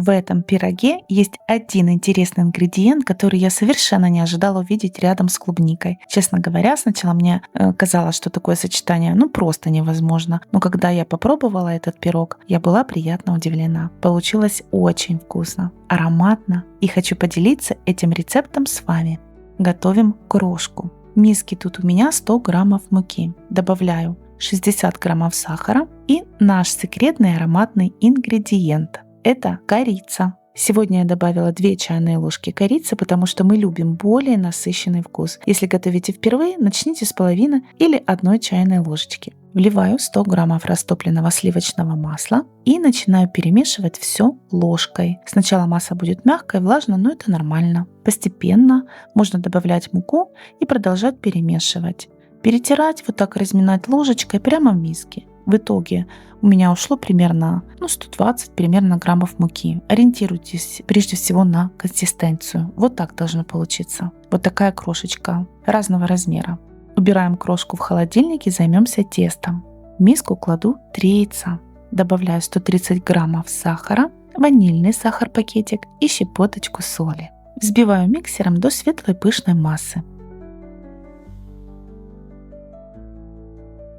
В этом пироге есть один интересный ингредиент, который я совершенно не ожидала увидеть рядом с клубникой. Честно говоря, сначала мне казалось, что такое сочетание просто невозможно. Но когда я попробовала этот пирог, я была приятно удивлена. Получилось очень вкусно, ароматно, и хочу поделиться этим рецептом с вами. Готовим крошку. В миске тут у меня 100 граммов муки. Добавляю 60 граммов сахара и наш секретный ароматный ингредиент. Это корица. Сегодня я добавила 2 чайные ложки корицы, потому что мы любим более насыщенный вкус. Если готовите впервые, начните с половины или 1 чайной ложечки. Вливаю 100 граммов растопленного сливочного масла и начинаю перемешивать все ложкой. Сначала масса будет мягкой, влажной, но это нормально. Постепенно можно добавлять муку и продолжать перемешивать. Перетирать, вот так разминать ложечкой прямо в миске. В итоге у меня ушло примерно 120 граммов муки. Ориентируйтесь прежде всего на консистенцию. Вот так должно получиться. Вот такая крошечка разного размера. Убираем крошку в холодильник и займемся тестом. В миску кладу 3 яйца. Добавляю 130 граммов сахара, ванильный сахар пакетик и щепоточку соли. Взбиваю миксером до светлой пышной массы.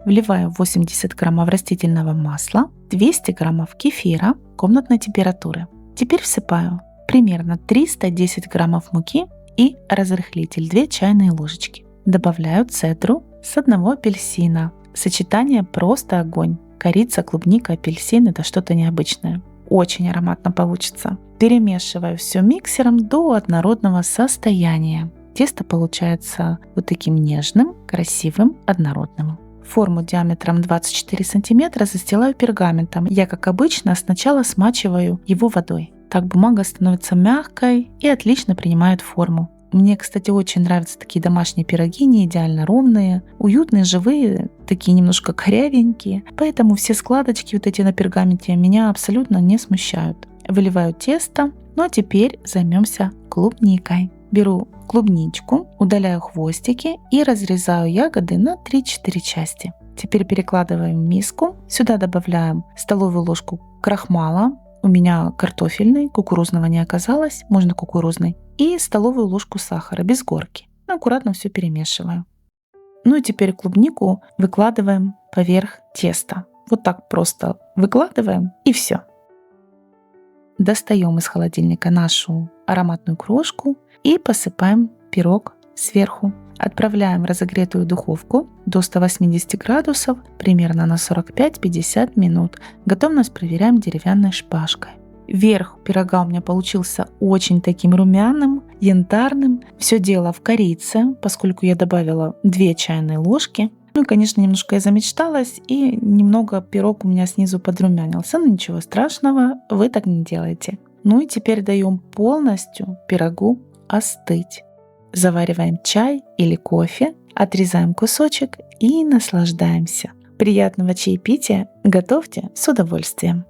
Вливаю 80 граммов растительного масла, 200 граммов кефира комнатной температуры. Теперь всыпаю примерно 310 граммов муки и разрыхлитель 2 чайные ложечки. Добавляю цедру с 1 апельсина. Сочетание просто огонь. Корица, клубника, апельсин – это что-то необычное. Очень ароматно получится. Перемешиваю все миксером до однородного состояния. Тесто получается вот таким нежным, красивым, однородным. Форму диаметром 24 см застилаю пергаментом. Я, как обычно, сначала смачиваю его водой. Так бумага становится мягкой и отлично принимает форму. Мне, кстати, очень нравятся такие домашние пироги, не идеально ровные, уютные, живые, такие немножко корявенькие. Поэтому все складочки вот эти на пергаменте меня абсолютно не смущают. Выливаю тесто, ну а теперь займемся клубникой. Беру клубничку, удаляю хвостики и разрезаю ягоды на 3-4 части. Теперь перекладываем в миску. Сюда добавляем столовую ложку крахмала. У меня картофельный, кукурузного не оказалось, можно кукурузный. И столовую ложку сахара без горки. Аккуратно все перемешиваю. Ну и теперь клубнику выкладываем поверх теста. Вот так просто выкладываем и все. Достаем из холодильника нашу ароматную крошку и посыпаем пирог сверху. Отправляем в разогретую духовку до 180 градусов примерно на 45-50 минут. Готовность проверяем деревянной шпажкой. Верх пирога у меня получился очень таким румяным, янтарным. Все дело в корице, поскольку я добавила 2 чайные ложки. Ну и, конечно, немножко я замечталась, и немного пирог у меня снизу подрумянился. Но ничего страшного, вы так не делаете. Ну и теперь даем полностью пирогу остыть. Завариваем чай или кофе, отрезаем кусочек и наслаждаемся. Приятного чаепития, готовьте с удовольствием.